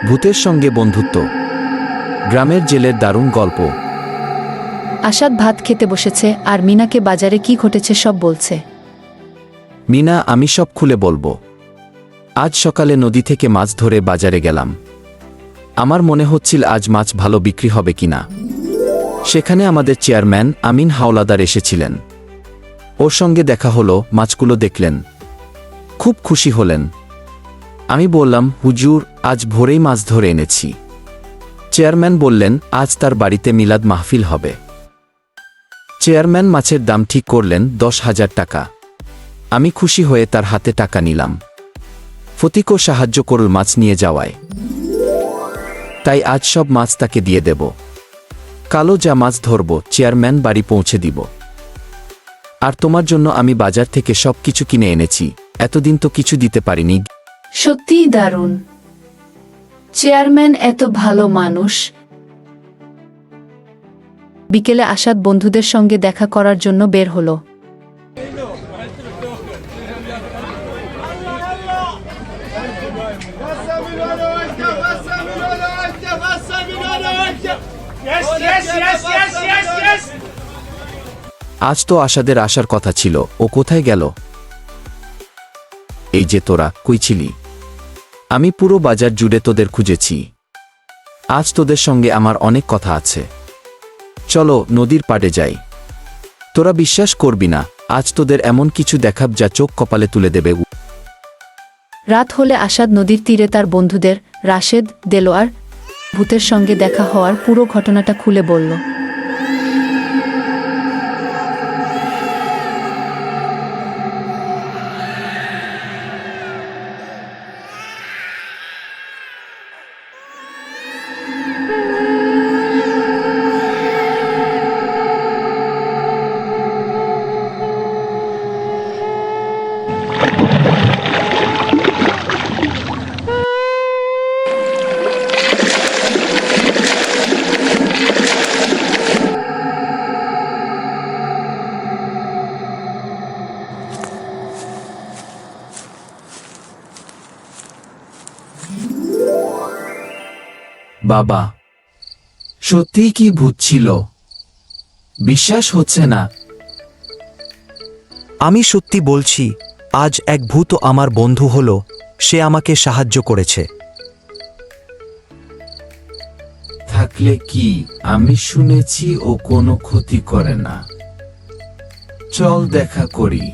ভূতের সঙ্গে বন্ধুত্ব। গ্রামের জেলের দারুণ গল্প। আসাদ ভাত খেতে বসেছে আর মিনাকে বাজারে কি ঘটেছে সব বলছে। মিনা, আমি সব খুলে বলবো। আজ সকালে নদী থেকে মাছ ধরে বাজারে গেলাম। আমার মনে হচ্ছিল আজ মাছ ভালো বিক্রি হবে কিনা। সেখানে আমাদের চেয়ারম্যান আমিন হাওলাদার এসেছিলেন। ওর সঙ্গে দেখা হলো, মাছগুলো দেখলেন, খুব খুশি হলেন। আমি বললাম, হুজুর, আজ ভোরেই মাছ ধরে এনেছি। চেয়ারম্যান বললেন, আজ তার বাড়িতে মিলাদ মাহফিল হবে। চেয়ারম্যান মাছের দাম ঠিক করলেন 10,000 টাকা। আমি খুশি হয়ে তার হাতে টাকা নিলাম। ফতিকও সাহায্য করল মাছ নিয়ে যাওয়ায়। তাই আজ সব মাছ তাকে দিয়ে দেব। কালো যা মাছ ধরব চেয়ারম্যান বাড়ি পৌঁছে দিব। আর তোমার জন্য আমি বাজার থেকে সব কিছু কিনে এনেছি। এতদিন তো কিছু দিতে পারিনি। সত্যিই দারুণ। চেয়ারম্যান এত ভালো মানুষ। বিকেলে আসাদ বন্ধুদের সঙ্গে দেখা করার জন্য বের হলো। আজ তো আসাদের আসার কথা ছিল, ও কোথায় গেল? এই যে তোরা, কই ছিলি? আমি পুরো বাজার জুড়ে তোদের খুঁজেছি। আজ তোদের সঙ্গে আমার অনেক কথা আছে। চলো নদীর পাড়ে যাই। তোরা বিশ্বাস করবি না, আজ তোদের এমন কিছু দেখাব যা চোখ কপালে তুলে দেবে। রাত হলে আসাদ নদীর তীরে তার বন্ধুদের রাশেদ, দেলোয়ার, ভূতের সঙ্গে দেখা হওয়ার পুরো ঘটনাটা খুলে বলল। বাবা, সত্যিই কি ভূত ছিল? বিশ্বাস হচ্ছে না। আমি সত্যি বলছি, আজ এক ভূত আমার বন্ধু হলো। সে আমাকে সাহায্য করেছে। থাকলে কি? আমি শুনেছি ও কোনো ক্ষতি করে না। চল দেখা করি।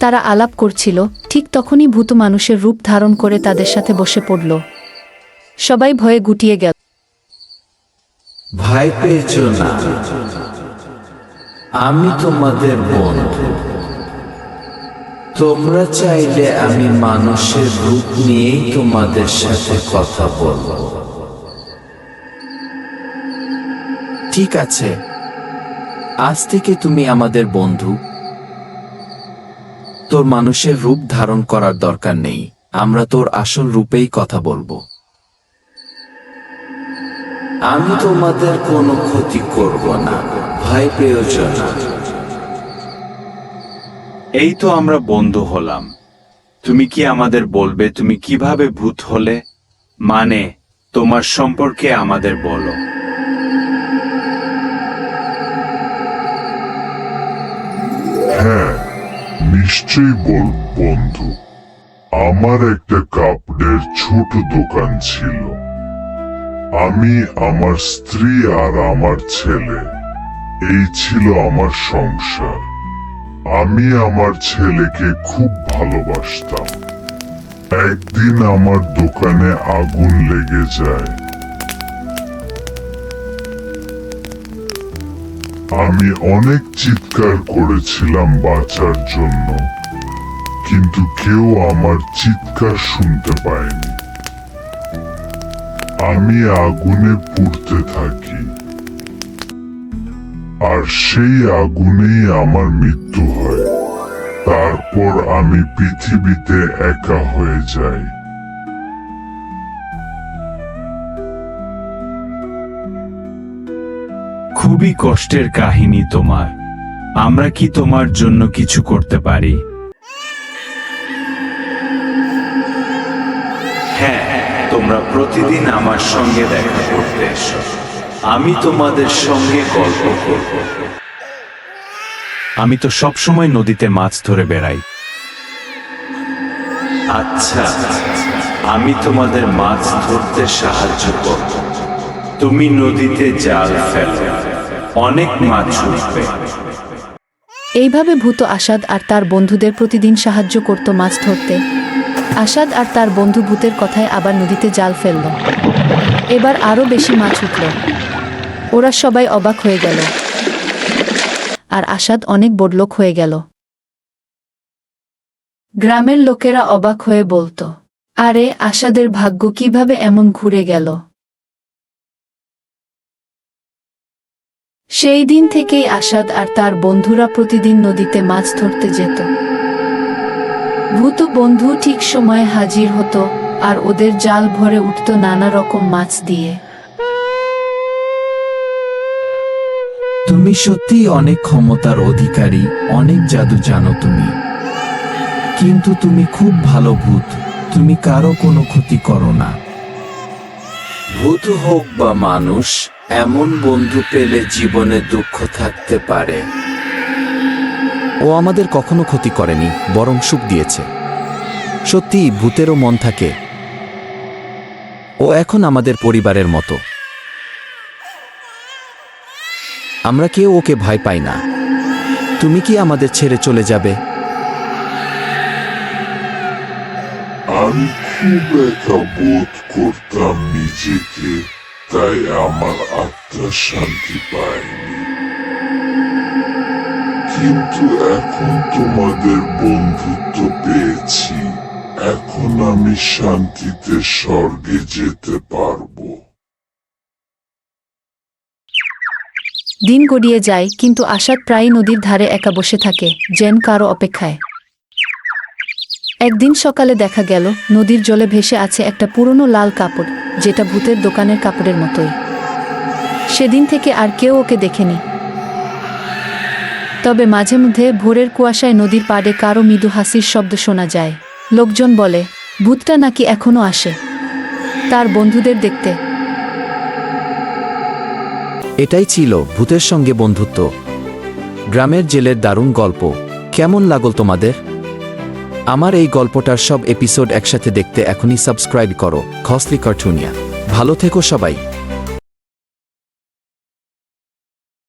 তারা আলাপ করছিল, ঠিক তখনই ভূত মানুষের রূপ ধারণ করে তাদের সাথে বসে পড়ল। সবাই ভয়ে গুটিয়ে গেল। ভয় পেয়েছ না, আমি তোমাদের বন্ধু। তোমরা চাইলে আমি মানুষের রূপ নিয়েই তোমাদের সাথে কথা বলবো। ঠিক আছে, আজ থেকে তুমি আমাদের বন্ধু। তোর মানুষের রূপ ধারণ করার দরকার নেই, আমরা তোর আসল রূপেই কথা বলবো। আমি তোমাদের কোনো ক্ষতি করব না, ভয় পেও না। এই তো আমরা বন্ধু হলাম। তুমি কি আমাদের বলবে তুমি কিভাবে ভূত হলে? মানে, তোমার সম্পর্কে আমাদের বলো। হ্যাঁ, নিশ্চয়ই বল বন্ধু। আমার একটা কাপড়ের ছোট দোকান ছিল। আমি, আমার স্ত্রী আর আমার ছেলে, এই ছিল আমার সংসার। আমি আমার ছেলেকে খুব ভালোবাসতাম। একদিন আমার দোকানে আগুন লেগে যায়। আমি অনেক চিৎকার করেছিলাম বাঁচার জন্য, কিন্তু কেউ আমার চিৎকার শুনতে পায়নি। আমি আগুনে পুড়তে থাকি, আর সেই আগুনেই আমার মৃত্যু হয়। তারপর আমি পৃথিবীতে একা হয়ে যাই। খুবই কষ্টের কাহিনী তোমার। আমরা কি তোমার জন্য কিছু করতে পারি? হ্যাঁ, তোমরা প্রতিদিন আমার সঙ্গে দেখা করতে এসো। আমি তোমাদের সঙ্গে গল্প করব। আমি তো সবসময় নদীতে মাছ ধরে বেড়াই। আচ্ছা, আমি তোমাদের মাছ ধরতে সাহায্য করব। তুমি নদীতে জাল ফেলো, অনেক মাছ উঠবে। এইভাবে ভূত আসাদ আর তার বন্ধুদের প্রতিদিন সাহায্য করত মাছ ধরতে। আসাদ আর তার বন্ধু ভূতের কথায় আবার নদীতে জাল ফেলল। এবার আরো বেশি মাছ উঠল। ওরা সবাই অবাক হয়ে গেল। আর আসাদ অনেক বড়লোক হয়ে গেল। গ্রামের লোকেরা অবাক হয়ে বলতো, আরে আসাদের ভাগ্য কিভাবে এমন ঘুরে গেল। সেই দিন থেকেই আসাদ আর তার বন্ধুরা প্রতিদিন নদীতে মাছ ধরতে যেত। ভূত বন্ধু ঠিক সময়ে হাজির হতো আর ওদের জাল ভরে উঠত নানা রকম মাছ দিয়ে। তুমি সত্যি অনেক ক্ষমতার অধিকারী, অনেক জাদু জানো তুমি। কিন্তু তুমি খুব ভালো ভূত, তুমি কারো কোনো ক্ষতি করো না। ভূত হোক বা মানুষ, এমন বন্ধু পেলে জীবনে দুঃখ থাকতে পারে। ও আমাদের কখনো ক্ষতি করেনি, বরং সুখ দিয়েছে। সত্যি ভূতেরও মন থাকে। ও এখন আমাদের পরিবারের মতো। আমরা কেউ ওকে ভয় পাই না। তুমি কি আমাদের ছেড়ে চলে যাবে? আমি খুব একা বোধ করতাম নিজেকে, তাই আমার আত্মা শান্তি পায়নি। কিন্তু এখন তোমাদের বন্ধুত্ব পেয়েছি, এখন আমি শান্তিতে স্বর্গে যেতে পারবো। দিন গড়িয়ে যায়, কিন্তু আসাদ প্রায় নদীর ধারে একা বসে থাকে, যেন কারো অপেক্ষায়। একদিন সকালে দেখা গেল নদীর জলে ভেসে আছে একটা পুরনো লাল কাপড়, যেটা ভূতের দোকানের কাপড়ের মতোই। সেদিন থেকে আর কেউ ওকে দেখেনি। তবে মাঝে মধ্যে ভোরের কুয়াশায় নদীর পাড়ে কারো মৃদু হাসির শব্দ শোনা যায়। লোকজন বলে ভূতটা নাকি এখনো আসে তার বন্ধুদের দেখতে। এটাই ছিল ভূতের সঙ্গে বন্ধুত্ব। গ্রামের জেলের দারুণ গল্প। কেমন লাগল তোমাদের? আমার এই গল্পটার সব এপিসোড একসাথে দেখতে এখনই সাবস্ক্রাইব করো খসলি কার্টুনিয়া। ভালো থেকো সবাই।